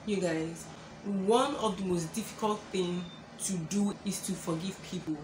You guys, one of the most difficult thing to do is to forgive people.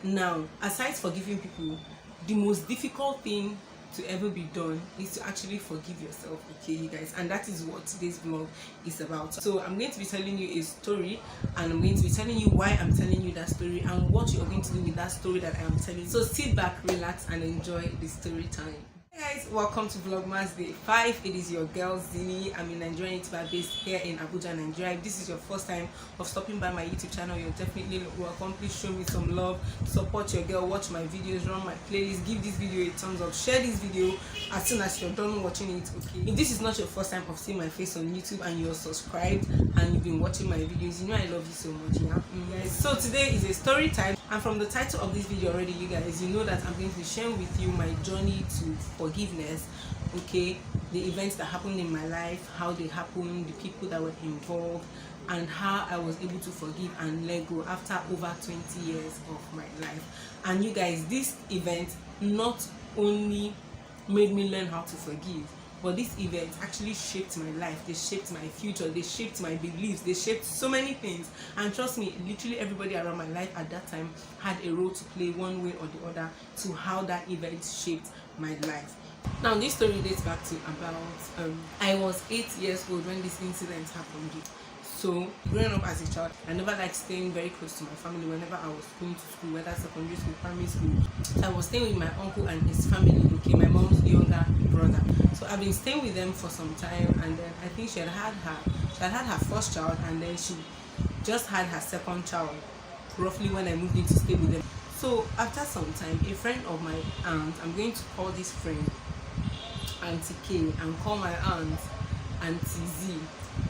Now, aside forgiving people, the most difficult thing to ever be done is to actually forgive yourself, okay, you guys, and that is what today's vlog is about. So I'm going to be telling you a story, and I'm going to be telling you why I'm telling you that story and what you're going to do with that story that I am telling. So sit back, relax, and enjoy the story time. Hey guys, welcome to Vlogmas Day 5. It is your girl Ezinne. I'm a Nigerian YouTuber based here in Abuja, Nigeria. If this is your first time of stopping by my YouTube channel, you're definitely welcome. Please show me some love, support your girl, watch my videos, run my playlist, give this video a thumbs up, share this video as soon as you're done watching it, okay? If this is not your first time of seeing my face on YouTube and you're subscribed and you've been watching my videos, you know I love you so much, yeah? Guys, so today is a story time, and from the title of this video already, you guys, you know that I'm going to be sharing with you my journey to forgiveness, okay, the events that happened in my life, how they happened, the people that were involved, and how I was able to forgive and let go after over 20 years of my life. And you guys, this event not only made me learn how to forgive, but this event actually shaped my life. They shaped my future, they shaped my beliefs, they shaped so many things. And trust me, literally everybody around my life at that time had a role to play one way or the other to how that event shaped my life. Now this story dates back to about I was 8 years old when this incident happened. So growing up as a child, I never liked staying very close to my family whenever I was going to school, whether secondary school, primary school. So I was staying with my uncle and his family, okay, my mom's younger brother. So I've been staying with them for some time, and then I think she had had her first child, and then she just had her second child roughly when I moved in to stay with them. So after some time, a friend of my aunt, I'm going to call this friend Auntie K and call my aunt Auntie Z.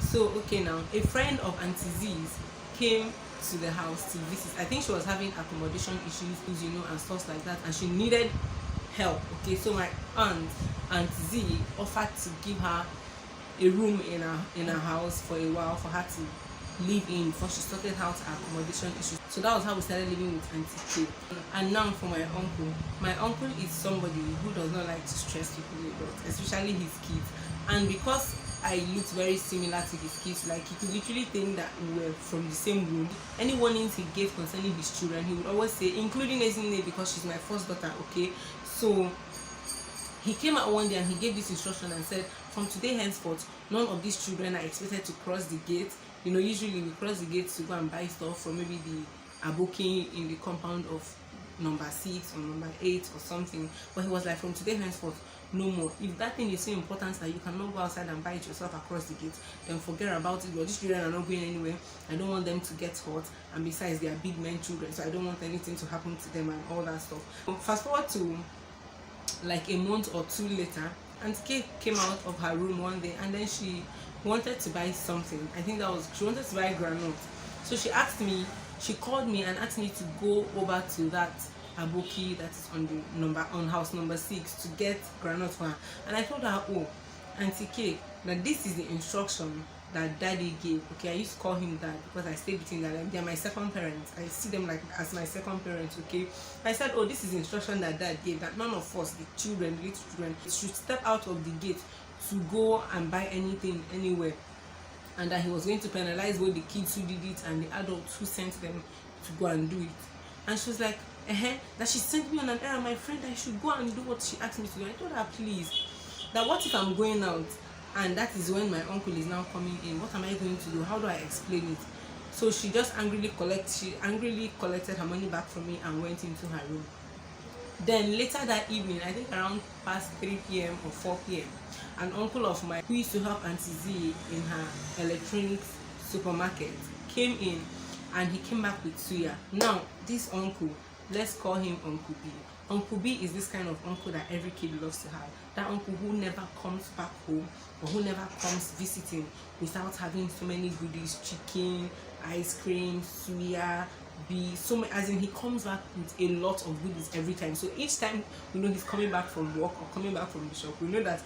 So okay, now a friend of Auntie Z's came to the house to visit. I think she was having accommodation issues, you know, and stuff like that, and she needed help. Okay, so my aunt Auntie Z offered to give her a room in her house for a while for her to live in before she sorted out her accommodation issues. So that was how we started living with Auntie K. And now for my uncle is somebody who does not like to stress people a lot, especially his kids. And because I looked very similar to his kids, like he could literally think that we were from the same room. Any warnings he gave concerning his children, he would always say, including Ezinne, because she's my first daughter, okay? So he came out one day and he gave this instruction and said, from today henceforth, none of these children are expected to cross the gate. You know, usually we cross the gate to go and buy stuff from maybe the aboki in the compound of number 6 or number 8 or something. But he was like, from today henceforth, no more. If that thing is so important that you cannot go outside and buy it yourself across the gate, then forget about it. But these children are not going anywhere. I don't want them to get hurt, and besides they are big men children, so I don't want anything to happen to them and all that stuff. Fast forward to like a month or two later, Auntie K came out of her room one day, and then she wanted to buy something. I think she wanted to buy granite. So she called me and asked me to go over to that aboki that is on house number 6 to get granite for her. And I told her, oh, Auntie K, that this is the instruction that Daddy gave. Okay, I used to call him Dad because I stayed between them. They are my second parents. I see them like as my second parents. Okay, I said, oh, this is the instruction that Dad gave, that none of us, the children, the little children, should step out of the gate to go and buy anything anywhere, and that he was going to penalize both the kids who did it and the adults who sent them to go and do it. And she was like, that she sent me on an errand, my friend, I should go and do what she asked me to do. I told her, please, that what if I'm going out and that is when my uncle is now coming in? What am I going to do? How do I explain it? So she just angrily collected her money back from me and went into her room. Then later that evening, I think around past 3 p.m. or 4 p.m., an uncle of mine who used to help Auntie Z in her electronics supermarket came in, and he came back with suya. Now this uncle, let's call him Uncle B. Uncle B is this kind of uncle that every kid loves to have. That uncle who never comes back home or who never comes visiting without having so many goodies, chicken, ice cream, suya, as in he comes back with a lot of goodies every time. So each time we know he's coming back from work or coming back from the shop, we know that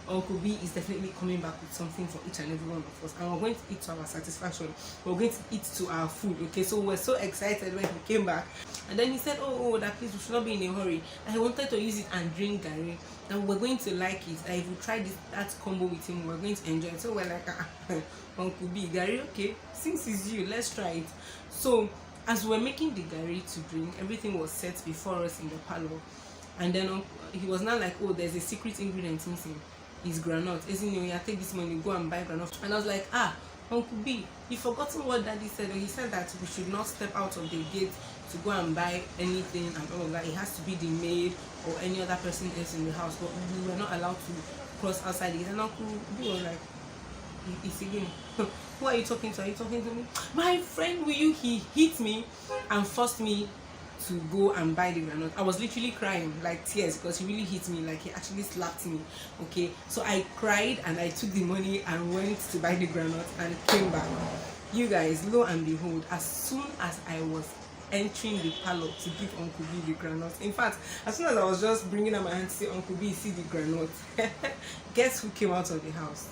Uncle B is definitely coming back with something for each and every one of us, and we're going to eat to our satisfaction. We're going to eat to our food. Okay, so we're so excited when he came back. And then he said, oh, that please, we should not be in a hurry. And he wanted to use it and drink garri. And we're going to like it. And if we try that combo with him, we're going to enjoy it. So we're like, Uncle B, garri, okay. Since it's you, let's try it. So as we were making the garri to drink, everything was set before us in the parlor. And then he was not like, oh, there's a secret ingredient missing. It's groundnut. Ezinne, you take this money, go and buy groundnut. And I was like, Uncle B, you've forgotten what Daddy said. He said that we should not step out of the gate to go and buy anything and all of that. It has to be the maid or any other person else in the house. But we were not allowed to cross outside the gate. And Uncle B was like, it's again. Who are you talking to? Are you talking to me? My friend, he hit me and forced me to go and buy the granite. I was literally crying like tears because he really hit me, like he actually slapped me. Okay, so I cried and I took the money and went to buy the granite and came back. You guys, lo and behold, as soon as I was entering the parlor to give Uncle B the granite, in fact, as soon as I was just bringing out my hand to say, Uncle B, see the granite, guess who came out of the house?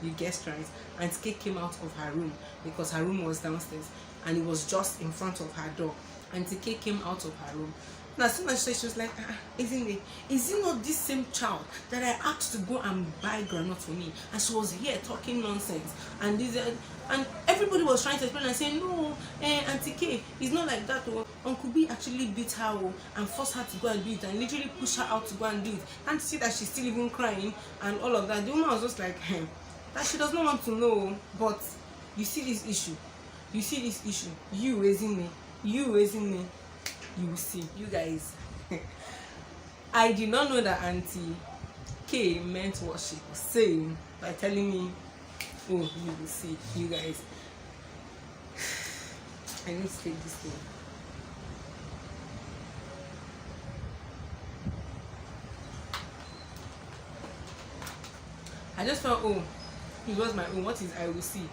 You guessed right. Auntie K came out of her room because her room was downstairs and it was just in front of her door. Auntie K came out of her room. And as soon as she was like, Ezinne, is it not this same child that I asked to go and buy granite for me? And she was here talking nonsense. And and everybody was trying to explain and say, no, Auntie K, it's not like that. Uncle B actually beat her and forced her to go and do it and literally pushed her out to go and do it. And to see that she's still even crying and all of that. The woman was just like, that she does not want to know. But you see this issue. You see this issue. You, Ezinne, you will see. You guys, I did not know that Auntie K meant what she was saying by telling me, oh, you will see. You guys, I need to take this thing. I just felt, oh, it was my own. What is I will see?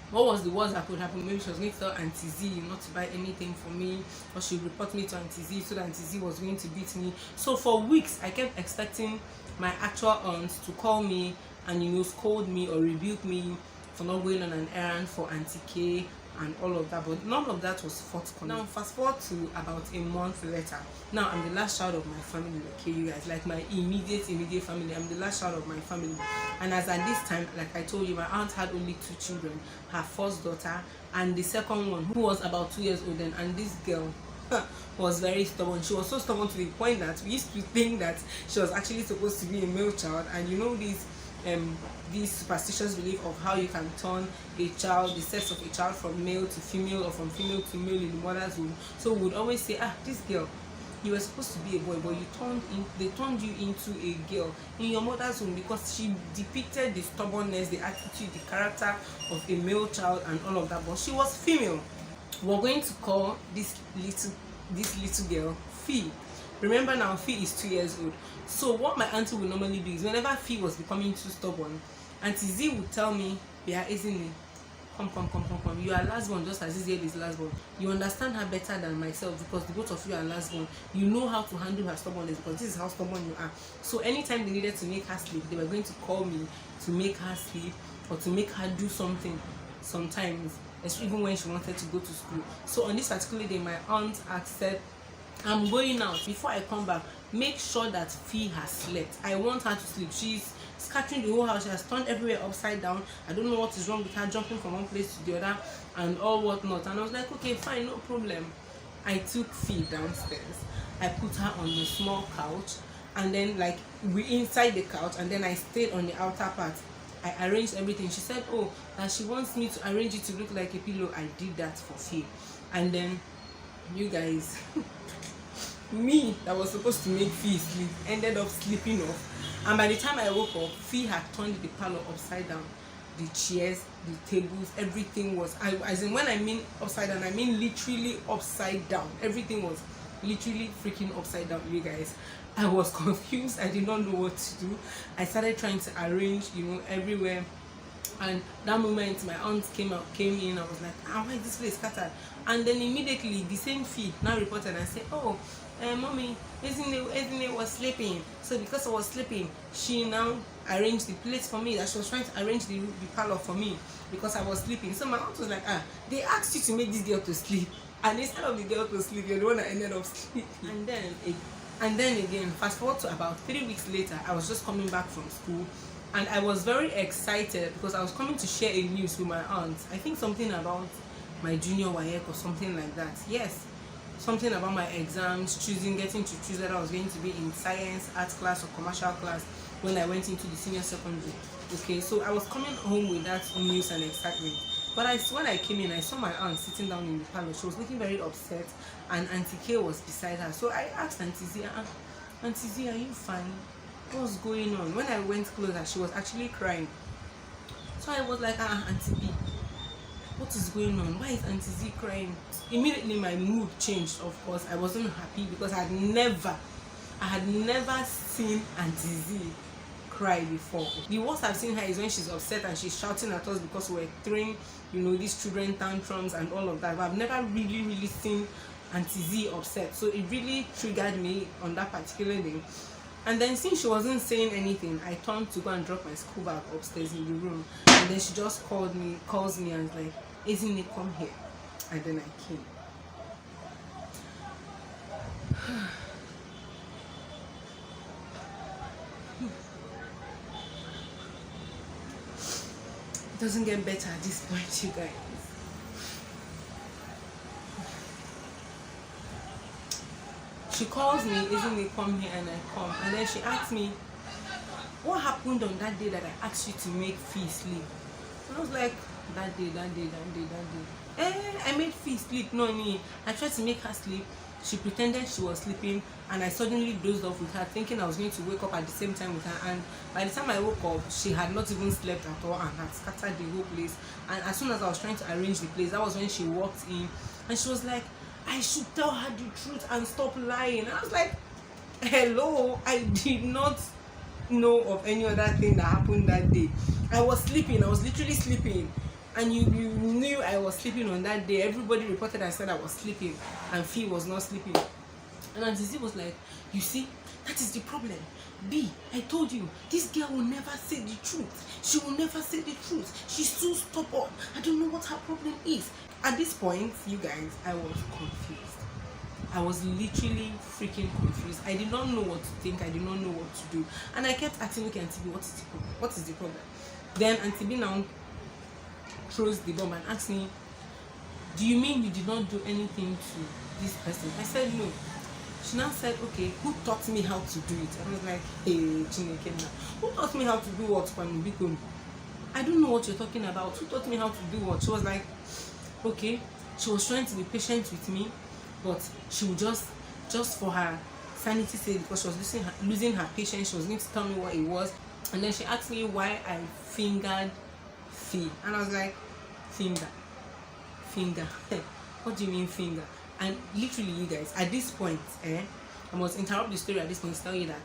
What was the worst that could happen? Maybe she was going to tell Auntie Z not to buy anything for me, or she would report me to Auntie Z so that Auntie Z was going to beat me. So for weeks I kept expecting my actual aunt to call me and scold me or rebuke me for not going on an errand for Auntie K and all of that, but none of that was forthcoming. Now fast forward to about a month later. Now I'm the last child of my family, okay, you guys, like my immediate family. I'm the last child of my family, and as at this time, like I told you, my aunt had only 2 children, her first daughter and the second one, who was about 2 years old then. And this girl was very stubborn. She was so stubborn to the point that we used to think that she was actually supposed to be a male child. And this superstitious belief of how you can turn a child, the sex of a child, from male to female or from female to male in the mother's womb. So we would always say, this girl, you were supposed to be a boy, but they turned you into a girl in your mother's womb, because she depicted the stubbornness, the attitude, the character of a male child and all of that, but she was female. We're going to call this little girl Fee. Remember now, Fee is 2 years old. So what my auntie would normally do is, whenever Fee was becoming too stubborn, Auntie Z would tell me, yeah, Ezinne, come. You are last born, just as Ezinne is last born. You understand her better than myself, because the both of you are last born. You know how to handle her stubbornness, because this is how stubborn you are. So anytime they needed to make her sleep, they were going to call me to make her sleep or to make her do something sometimes, even when she wanted to go to school. So on this particular day, my aunt had said, I'm going out. Before I come back, make sure that Fee has slept. I want her to sleep. She's scattering the whole house. She has turned everywhere upside down. I don't know what is wrong with her, jumping from one place to the other and all whatnot. And I was like, okay, fine, no problem. I took Fee downstairs. I put her on the small couch, and then we inside the couch, and then I stayed on the outer part. I arranged everything. She said, oh, that she wants me to arrange it to look like a pillow. I did that for Fee. And then, you guys, me that was supposed to make Fee sleep ended up sleeping off. And by the time I woke up, Fee had turned the parlor upside down. The chairs, the tables, everything was, as in when I mean upside down, I mean literally upside down. Everything was literally freaking upside down, you guys. I was confused. I did not know what to do. I started trying to arrange, everywhere. And that moment my aunt came in. I was like, why is this place scattered? And then immediately the same Fee now reported and said, oh, mommy, Ezinne was sleeping. So because I was sleeping, she now arranged the place for me. That she was trying to arrange the parlor for me because I was sleeping. So my aunt was like, they asked you to make this girl to sleep. And instead of the girl to sleep, you're the one that ended up sleeping. And then again, fast forward to about 3 weeks later, I was just coming back from school, and I was very excited because I was coming to share a news with my aunt. I think something about my junior WAEC or something like that. Yes, something about my exams, getting to choose whether I was going to be in science, art class, or commercial class when I went into the senior secondary. Okay, so I was coming home with that news and excitement. But when I came in, I saw my aunt sitting down in the parlor. She was looking very upset, and Auntie K was beside her. So I asked Auntie Z, Auntie Z, are you fine? What's going on? When I went closer, she was actually crying. So I was like, Auntie B, what is going on? Why is Auntie Z crying? Immediately my mood changed. Of course, I wasn't happy because I had never seen Auntie Z cry before. The worst I've seen her is when she's upset and she's shouting at us because we're throwing, these children tantrums and all of that. But I've never really seen Auntie Z upset. So it really triggered me on that particular day. And then since she wasn't saying anything, I turned to go and drop my school bag upstairs in the room. And then she just calls me and was like, Ezinne, come here. And then I came. It doesn't get better at this point, you guys. She calls me, Ezinne, come here, and I come. And then she asks me, what happened on that day that I asked you to make Fee sleep? And I was like, that day. I made Fee sleep. No, I tried to make her sleep. She pretended she was sleeping, and I suddenly dozed off with her, thinking I was going to wake up at the same time with her. And by the time I woke up, she had not even slept at all and had scattered the whole place. And as soon as I was trying to arrange the place, that was when she walked in, and she was like, I should tell her the truth and stop lying. And I was like, hello, I did not know of any other thing that happened that day. I was sleeping. I was literally sleeping. And you knew I was sleeping on that day. Everybody reported and said I was sleeping, and Fee was not sleeping. And Auntie Z was like, you see, that is the problem. B, I told you, this girl will never say the truth. She will never say the truth. She's so stubborn. I don't know what her problem is. At this point, you guys, I was confused. I was literally freaking confused. I did not know what to think. I did not know what to do. And I kept asking, okay, Auntie B, what is the problem? What is the problem? Then Auntie B now throws the bomb and asks me, do you mean you did not do anything to this person? I said no. She now said, okay, who taught me how to do it? I was like, hey, Chineke, who taught me how to do what? I don't know what you're talking about. Who taught me how to do what? She was like, okay. She was trying to be patient with me, but she would just for her sanity sake, because she was losing her patience, she was going to tell me what it was. And then she asked me why I fingered Fee, and I was like, finger. What do you mean finger? And literally, you guys, at this point, I must interrupt the story at this point to tell you that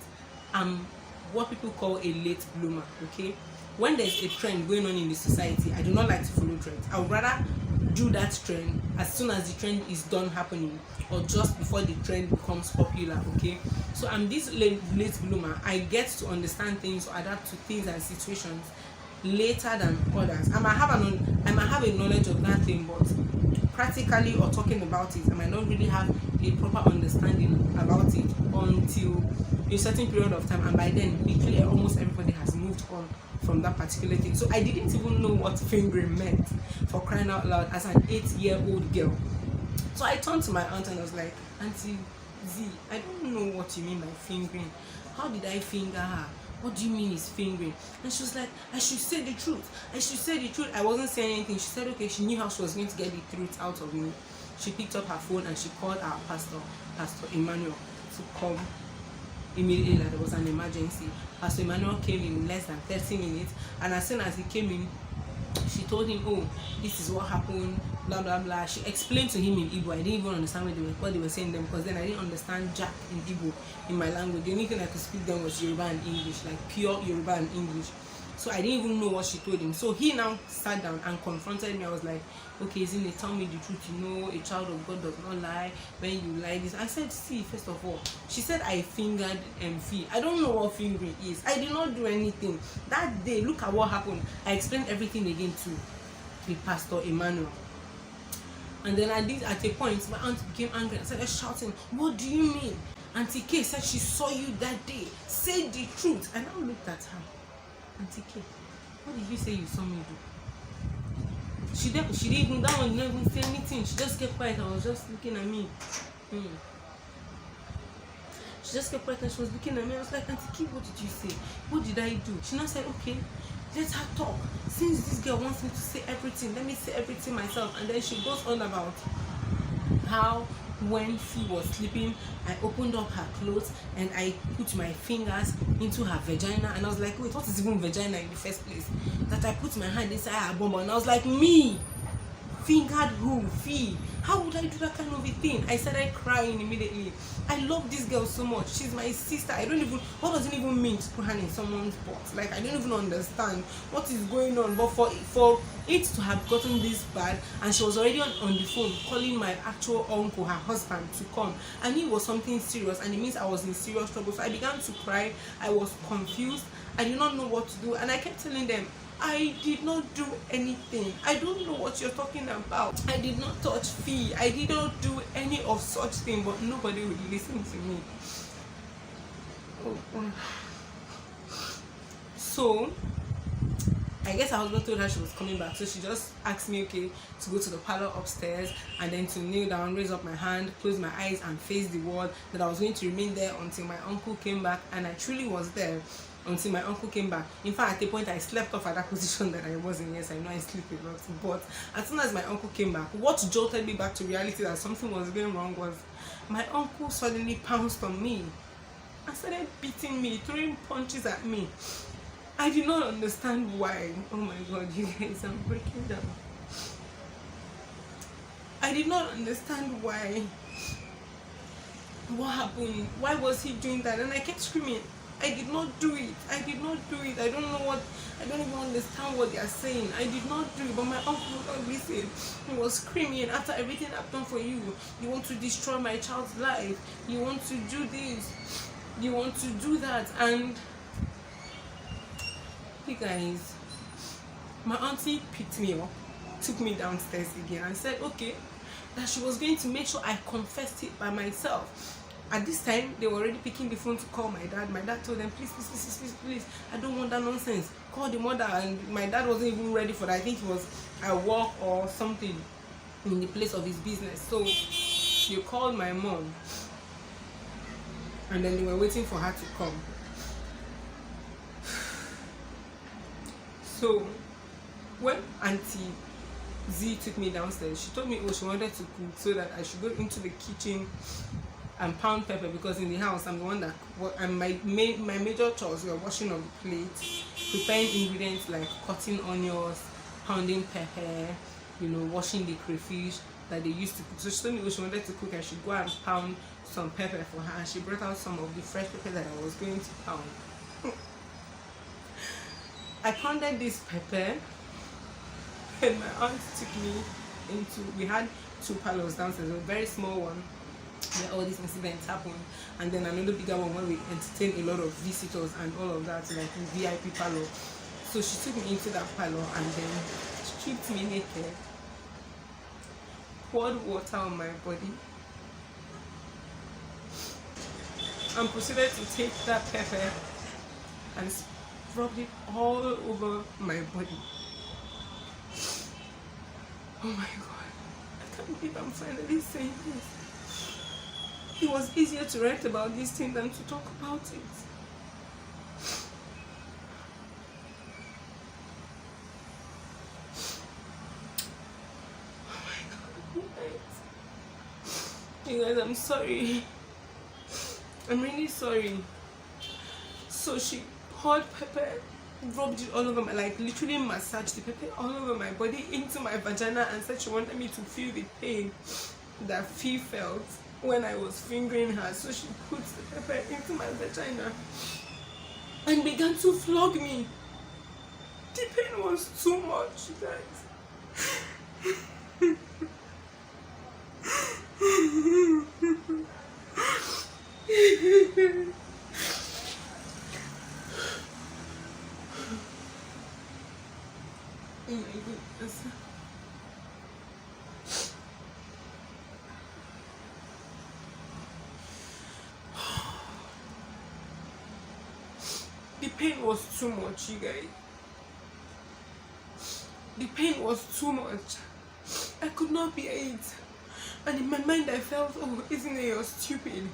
I'm what people call a late bloomer. Okay, when there's a trend going on in the society, I do not like to follow trends. I would rather do that trend as soon as the trend is done happening, or just before the trend becomes popular. Okay, so I'm this late bloomer. I get to understand things or adapt to things and situations later than others. I might have a knowledge of that thing, but practically or talking about it, I might not really have a proper understanding about it until a certain period of time, and by then literally almost everybody has moved on from that particular thing. So I didn't even know what fingering meant, for crying out loud, as an 8-year-old girl. So I turned to my aunt and I was like, Auntie Z, I don't know what you mean by fingering. How did I finger her? What do you mean is fingering? And she was like, I should say the truth. I wasn't saying anything. She said, okay, she knew how she was going to get the truth out of me. She picked up her phone and she called our pastor, Pastor Emmanuel, to come immediately, that there was an emergency. Pastor Emmanuel came in less than 30 minutes, and as soon as he came in, she told him, oh, this is what happened, blah blah blah. She explained to him in Igbo. I didn't even understand what they were saying then, because then I didn't understand jack in Igbo in my language. The only thing I could speak then was Yoruba and English, like pure Yoruba and English. So I didn't even know what she told him. So he now sat down and confronted me. I was like, okay, Ezinne, tell me the truth. You know, a child of God does not lie. When you lie this, I said, see, first of all, she said I fingered Fee. I don't know what fingering is. I did not do anything. That day, look at what happened. I explained everything again to the Pastor Emmanuel. And then at a point, my aunt became angry and started shouting, "What do you mean? Auntie K said she saw you that day. Say the truth." And I looked at her. "Auntie K, what did you say you saw me do?" She didn't even, that one didn't even say anything. She just kept quiet and was just looking at me. She just kept quiet and she was looking at me. I was like, "Auntie K, what did you say? What did I do?" She now said, "Okay, let her talk. Since this girl wants me to say everything, let me say everything myself." And then she goes on about how when she was sleeping, I opened up her clothes and I put my fingers into her vagina. And I was like, "Wait, what is even vagina in the first place?" That I put my hand inside her bum. And I was like, "Me? Fingered who? Fee? How would I do that kind of a thing?" I started crying immediately. I love this girl so much. She's my sister. What does it even mean to put her in someone's butt? Like, I don't even understand what is going on. But for it to have gotten this bad, and she was already on the phone calling my actual uncle, her husband, to come. I knew it was something serious, and it means I was in serious trouble. So I began to cry. I was confused. I did not know what to do. And I kept telling them, "I did not do anything. I don't know what you're talking about. I did not touch Fee. I did not do any of such thing." But nobody would listen to me. So I guess her husband told her she was coming back. So she just asked me, okay, to go to the parlor upstairs and then to kneel down, raise up my hand, close my eyes and face the wall, that I was going to remain there until my uncle came back. And I truly was there until my uncle came back. In fact, at a point I slept off at that position that I was in. Yes, I know I sleep a lot, but as soon as my uncle came back, what jolted me back to reality that something was going wrong was my uncle suddenly pounced on me and started beating me, throwing punches at me. I did not understand why. Oh my God, you guys, I'm breaking down. I did not understand why. What happened? Why was he doing that? And I kept screaming, "I did not do it. I did not do it. I don't even understand what they are saying. I did not do it." But my uncle would not listen. He was screaming, "After everything I've done for you, you want to destroy my child's life. You want to do this. You want to do that." And you guys, my auntie picked me up, took me downstairs again and said, okay, that she was going to make sure I confessed it by myself. At this time, they were already picking the phone to call my dad. My dad told them, please, I don't want that nonsense. Call the mother. And my dad wasn't even ready for that. I think he was at work or something in the place of his business. So they called my mom. And then they were waiting for her to come. So when Auntie Z took me downstairs, she told me, oh, she wanted to cook so that I should go into the kitchen and pound pepper, because in the house I'm the one that, and my major chores were washing of the plates, preparing ingredients like cutting onions, pounding pepper, washing the crayfish that they used to cook. So she told me, oh, she wanted to cook, I should go and pound some pepper for her, and she brought out some of the fresh pepper that I was going to pound. I pounded this pepper, and my aunt took me into, we had 2 parlors downstairs, a very small one where all these incidents happened, and then another bigger one where we entertained a lot of visitors and all of that, like a VIP parlor. So she took me into that parlor and then stripped me naked, poured water on my body, and proceeded to take that pepper and rubbed it all over my body. Oh my God, I can't believe I'm finally saying this. It was easier to write about this thing than to talk about it. Oh my God, you guys, I'm sorry. I'm really sorry. So she poured pepper, rubbed it all over my, like literally massaged the pepper all over my body into my vagina, and said she wanted me to feel the pain that Fee felt when I was fingering her. So she put the pepper into my vagina and began to flog me. The pain was too much, guys. Oh my goodness. pain was too much, you guys. The pain was too much. I could not bear it. And in my mind I felt, oh, isn't it, you're stupid.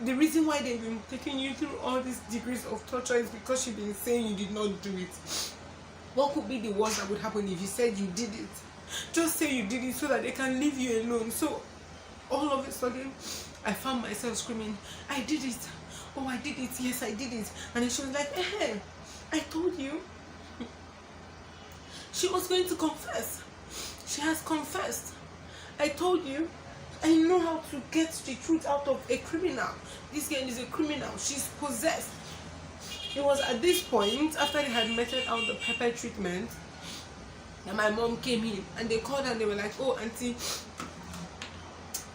The reason why they've been taking you through all these degrees of torture is because you've been saying you did not do it. What could be the worst that would happen if you said you did it? Just say you did it so that they can leave you alone. So all of a sudden I found myself screaming, I did it. Oh, I did it. Yes, I did it. And then she was like, I told you. She was going to confess. She has confessed. I told you. I know how to get the truth out of a criminal. This girl is a criminal. She's possessed. It was at this point, after they had meted out the pepper treatment, that my mom came in and they called and they were like, oh, auntie,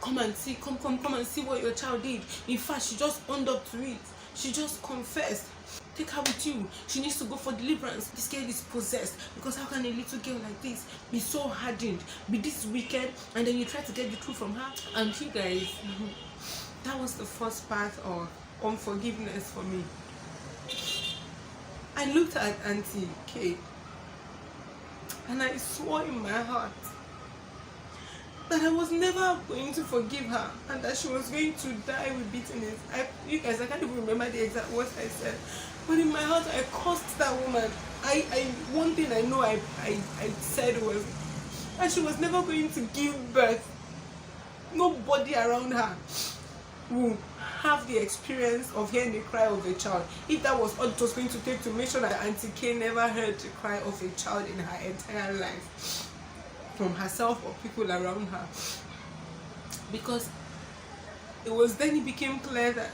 come and see, come and see what your child did. In fact, she just owned up to it. She just confessed. Take her with you. She needs to go for deliverance. This girl is possessed. Because how can a little girl like this be so hardened, be this wicked, and then you try to get the truth from her? And you guys, that was the first part of unforgiveness for me. I looked at Auntie Kate and I swore in my heart that I was never going to forgive her and that she was going to die with bitterness. You guys, I can't even remember the exact words I said, but in my heart I cursed that woman. One thing I know I said was that she was never going to give birth. Nobody around her will have the experience of hearing the cry of a child. If that was all it was going to take to make sure that Auntie Kay never heard the cry of a child in her entire life, from herself or people around her. Because it became clear that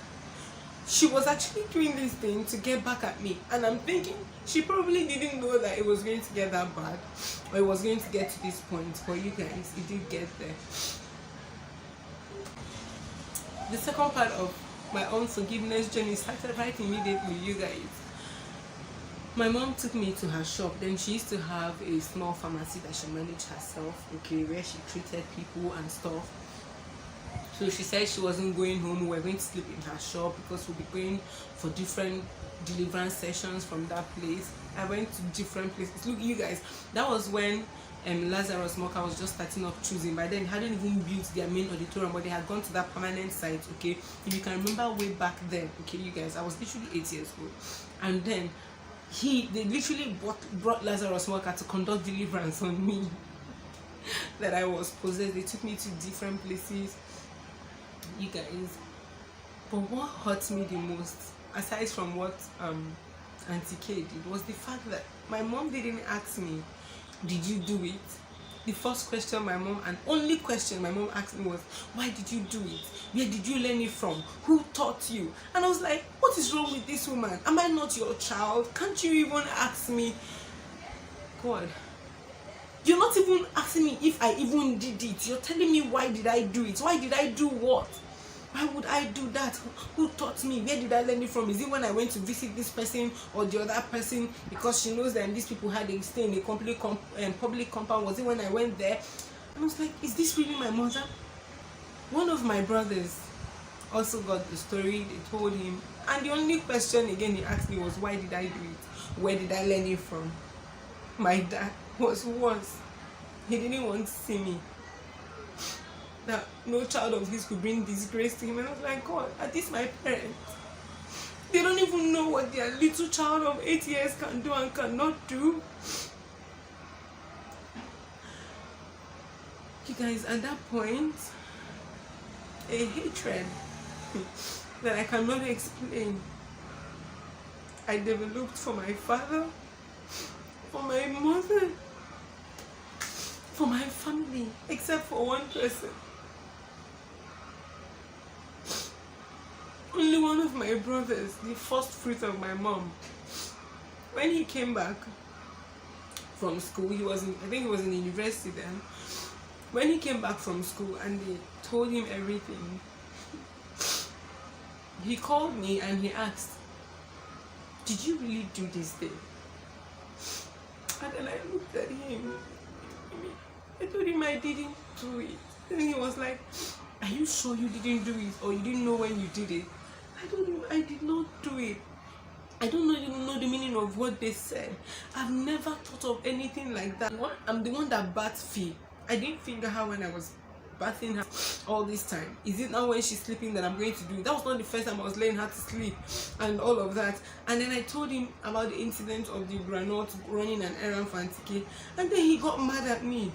she was actually doing this thing to get back at me. And I'm thinking, she probably didn't know that it was going to get that bad, or it was going to get to this point. But you guys, it did get there. The second part of my own forgiveness journey started right immediately, you guys. My mom took me to her shop. Then she used to have a small pharmacy that she managed herself, okay, where she treated people and stuff. So she said she wasn't going home. We were going to sleep in her shop because we'll be going for different deliverance sessions from that place. I went to different places. Look, you guys, that was when Lazarus Mocha was just starting up choosing. By then, they hadn't even built their main auditorium, but they had gone to that permanent site, okay? If you can remember way back then, okay, you guys, I was literally 8 years old. And then, they literally brought Lazarus Mocha to conduct deliverance on me. That I was possessed. They took me to different places, you guys. But what hurt me the most, aside from what Auntie Kay did, was the fact that my mom didn't ask me, did you do it? The first question my mom, and only question my mom asked me was, why did you do it? Where did you learn it from? Who taught you? And I was like, what is wrong with this woman? Am I not your child? Can't you even ask me? God, you're not even asking me if I even did it. You're telling me, why did I do it? Why did I do what? Why would I do that? Who taught me? Where did I learn it from? Is it when I went to visit this person or the other person because she knows that these people had a stay in a public compound? Was it when I went there? And I was like, is this really my mother? One of my brothers also got the story. They told him. And the only question again he asked me was, why did I do it? Where did I learn it from? My dad was worse. He didn't want to see me. That no child of his could bring disgrace to him. And I was like, God, are these my parents? They don't even know what their little child of 8 years can do and cannot do. You guys, at that point, a hatred that I cannot explain, I developed for my father, for my mother, for my family, except for one person. Only one of my brothers, the first fruit of my mom, when he came back from school, I think he was in university then. When he came back from school and they told him everything, he called me and he asked, did you really do this thing? And then I looked at him. I told him I didn't do it. And he was like, are you sure you didn't do it, or you didn't know when you did it? I told him I did not do it. I don't know even know the meaning of what they said. I've never thought of anything like that. I'm the one that bats fee. I didn't finger her when I was bathing her all this time. Is it now when she's sleeping that I'm going to do it? That was not the first time I was laying her to sleep and all of that. And then I told him about the incident of the granite running an errand for Auntie K, and then he got mad at me.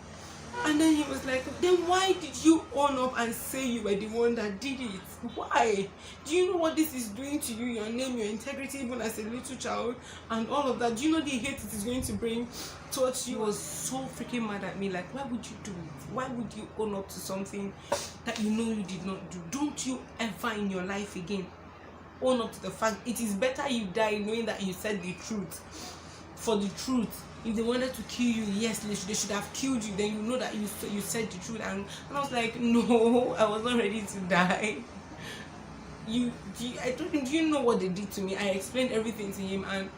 And then he was like, then why did you own up and say you were the one that did it? Why? Do you know what this is doing to you, your name, your integrity, even as a little child, and all of that? Do you know the hate it is going to bring towards you? He was so freaking mad at me. Like, why would you do it? Why would you own up to something that you know you did not do? Don't you ever in your life again own up to the fact. It is better you die knowing that you said the truth. For the truth. If they wanted to kill you, yes, they should have killed you. Then you know that you said the truth. And I was like, no, I was not ready to die. I told him, do you know what they did to me? I explained everything to him, and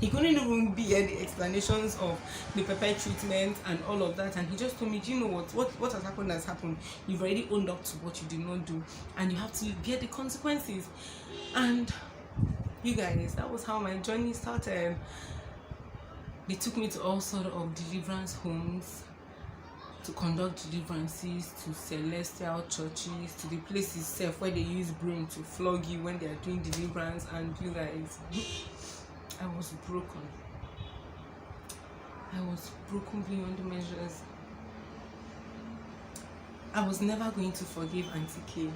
he couldn't even bear the explanations of the pepper treatment and all of that. And he just told me, do you know what has happened. You've already owned up to what you did not do, and you have to bear the consequences. And you guys, that was how my journey started. They took me to all sorts of deliverance homes to conduct deliverances, to celestial churches, to the places itself where they use brain to flog you when they are doing deliverance. And you guys, I was broken. I was broken beyond measures. I was never going to forgive Auntie K,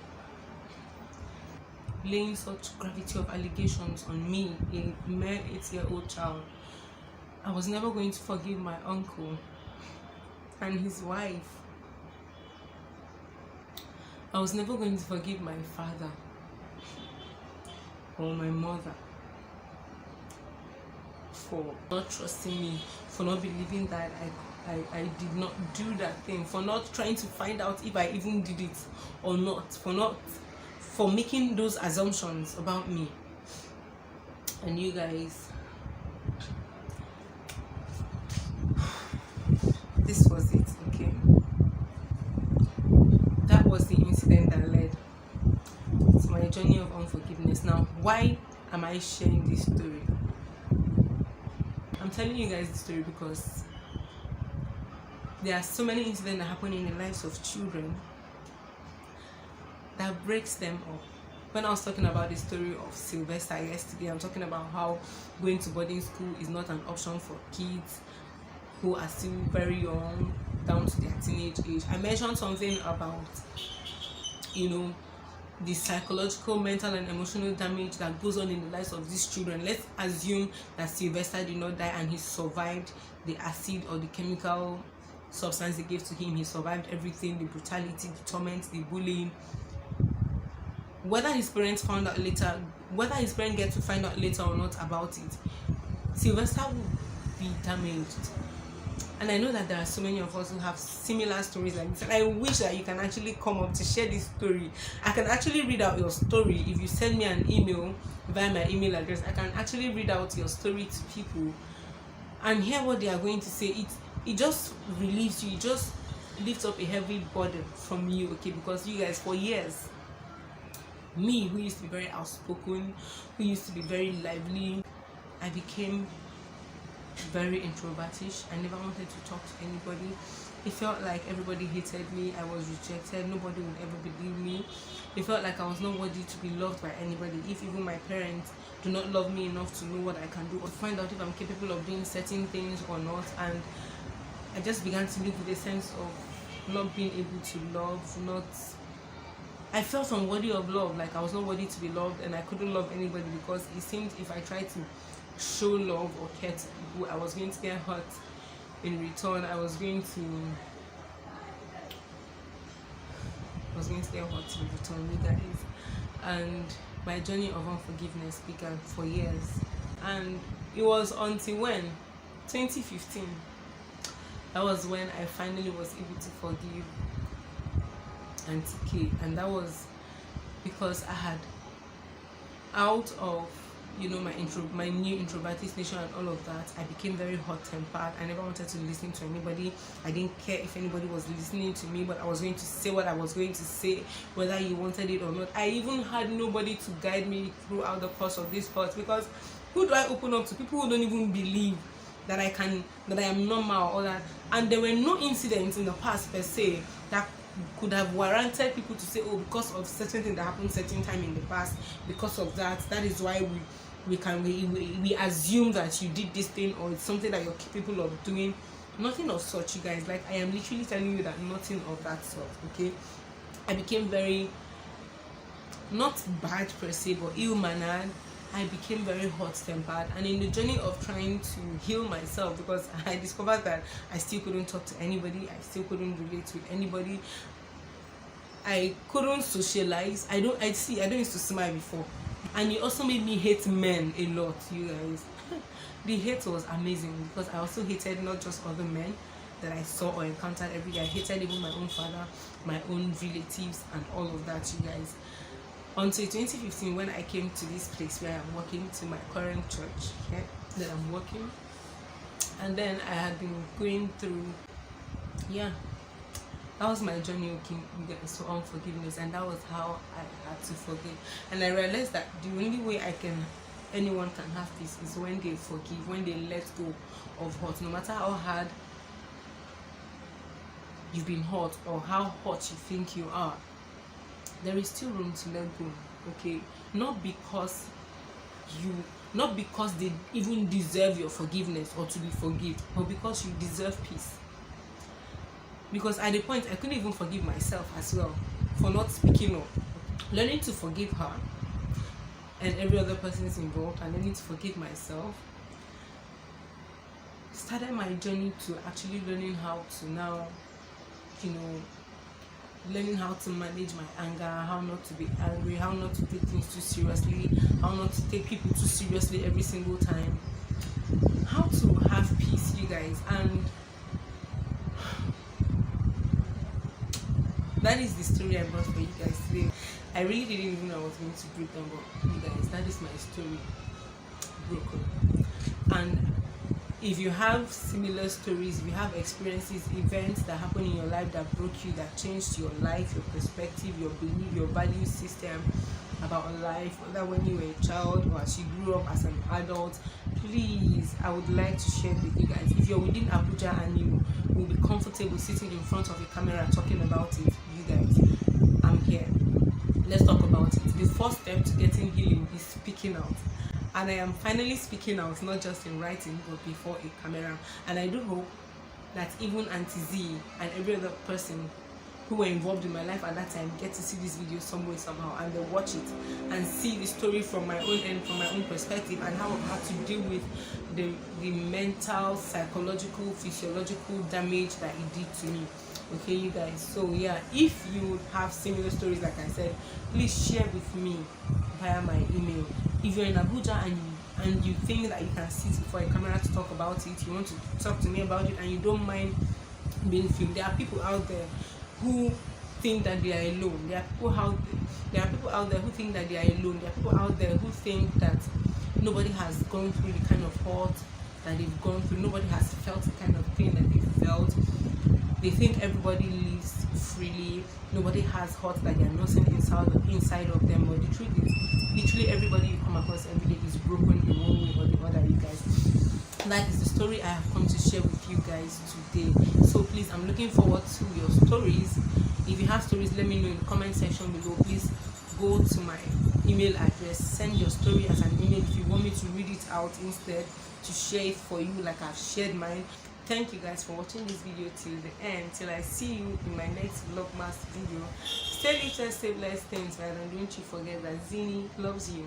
laying such gravity of allegations on me, a mere 8-year-old child. I was never going to forgive my uncle and his wife. I was never going to forgive my father or my mother for not trusting me, for not believing that I did not do that thing, for not trying to find out if I even did it or not, for making those assumptions about me. And you guys, this was it, okay? That was the incident that led to my journey of unforgiveness. Now, why am I sharing this story? I'm telling you guys this story because there are so many incidents that happen in the lives of children that breaks them up. When I was talking about the story of Sylvester yesterday, I'm talking about how going to boarding school is not an option for kids who are still very young, down to their teenage age. I mentioned something about, the psychological, mental and emotional damage that goes on in the lives of these children. Let's assume that Sylvester did not die and he survived the acid or the chemical substance they gave to him. He survived everything, the brutality, the torment, the bullying. Whether his parents get to find out later or not about it, Sylvester will be damaged. And I know that there are so many of us who have similar stories like this, and I wish that you can actually come up to share this story. I can actually read out your story if you send me an email via my email address. I can actually read out your story to people and hear what they are going to say. It just relieves you. It just lifts up a heavy burden from you, okay? Because you guys, for years, me, who used to be very outspoken, who used to be very lively, I became very introvertish. I never wanted to talk to anybody. It felt like everybody hated me. I was rejected. Nobody would ever believe me. It felt like I was not worthy to be loved by anybody. If even my parents do not love me enough to know what I can do or find out if I'm capable of doing certain things or not. And I just began to live with a sense of not being able to love, I felt unworthy of love, like I was not worthy to be loved, and I couldn't love anybody because it seemed if I tried to show love or care to people, I was going to get hurt in return. I was going to get hurt in return, you guys. And my journey of unforgiveness began for years. And it was until when? 2015. That was when I finally was able to forgive Auntie K. And that was because I had, out of you know, my new introverted nature and all of that, I became very hot tempered. I never wanted to listen to anybody. I didn't care if anybody was listening to me, but I was going to say what I was going to say, whether you wanted it or not. I even had nobody to guide me throughout the course of this course, because who do I open up to? People who don't even believe that I am normal or that. And there were no incidents in the past per se that could have warranted people to say, oh, because of certain thing that happened certain time in the past, because of that is why we assume that you did this thing, or it's something that you're capable of doing. Nothing of such, you guys. Like, I am literally telling you that nothing of that sort. Okay, I became very, not bad per se, but ill-mannered. I became very hot-tempered, and in the journey of trying to heal myself, because I discovered that I still couldn't talk to anybody, I still couldn't relate with anybody, I couldn't socialize. I don't used to smile before, and it also made me hate men a lot, you guys. The hate was amazing, because I also hated not just other men that I saw or encountered every day. I hated even my own father, my own relatives, and all of that, you guys. Until 2015, when I came to this place where I'm working, to my current church, okay, that I'm working. And then I had been going through, that was my journey, okay, so unforgiveness, and that was how I had to forgive. And I realized that the only way anyone can have this is when they forgive, when they let go of hurt. No matter how hard you've been hurt or how hurt you think you are, there is still room to let go. Okay, not because they even deserve your forgiveness or to be forgiven, but because you deserve peace. Because at the point, I couldn't even forgive myself as well for not speaking up. Learning to forgive her and every other person is involved, and learning to forgive myself started my journey to actually learning how to now, learning how to manage my anger, how not to be angry, how not to take things too seriously, how not to take people too seriously every single time, how to have peace, you guys. And that is the story I brought for you guys today. I really didn't even know I was going to break them, but you guys, that is my story broken. And if you have similar stories, if you have experiences, events that happen in your life that broke you, that changed your life, your perspective, your belief, your value system about life, whether when you were a child or as you grew up as an adult, please, I would like to share it with you guys. If you're within Abuja and you will be comfortable sitting in front of a camera talking about it, you guys, I'm here. Let's talk about it. The first step to getting healing is speaking out. And I am finally speaking out, not just in writing, but before a camera. And I do hope that even Auntie Z and every other person who were involved in my life at that time get to see this video some way, somehow, and they watch it and see the story from my own end, from my own perspective, and how I've had to deal with the mental, psychological, physiological damage that it did to me. Okay, you guys. So yeah, if you have similar stories, like I said, please share with me via my email. If you're in Abuja and you think that you can sit before a camera to talk about it, you want to talk to me about it, and you don't mind being filmed, there are people out there who think that they are alone. There are people out there who think that they are alone. There are people out there who think that nobody has gone through the kind of hurt that they've gone through. Nobody has felt the kind of pain that they felt. They think everybody lives freely. Nobody has hurt that they are not seeing inside of them. But the truth is, literally everybody you come across every day is broken in one way or the other, you guys. That is the story I have come to share with you guys today. So please, I'm looking forward to your stories. If you have stories, let me know in the comment section below. Please go to my email address, send your story as an email if you want me to read it out instead, to share it for you like I've shared mine. Thank you guys for watching this video till the end, till I see you in my next vlogmas video. Stay lifted, stay blessed, things, right? And don't you forget that Ezinne loves you.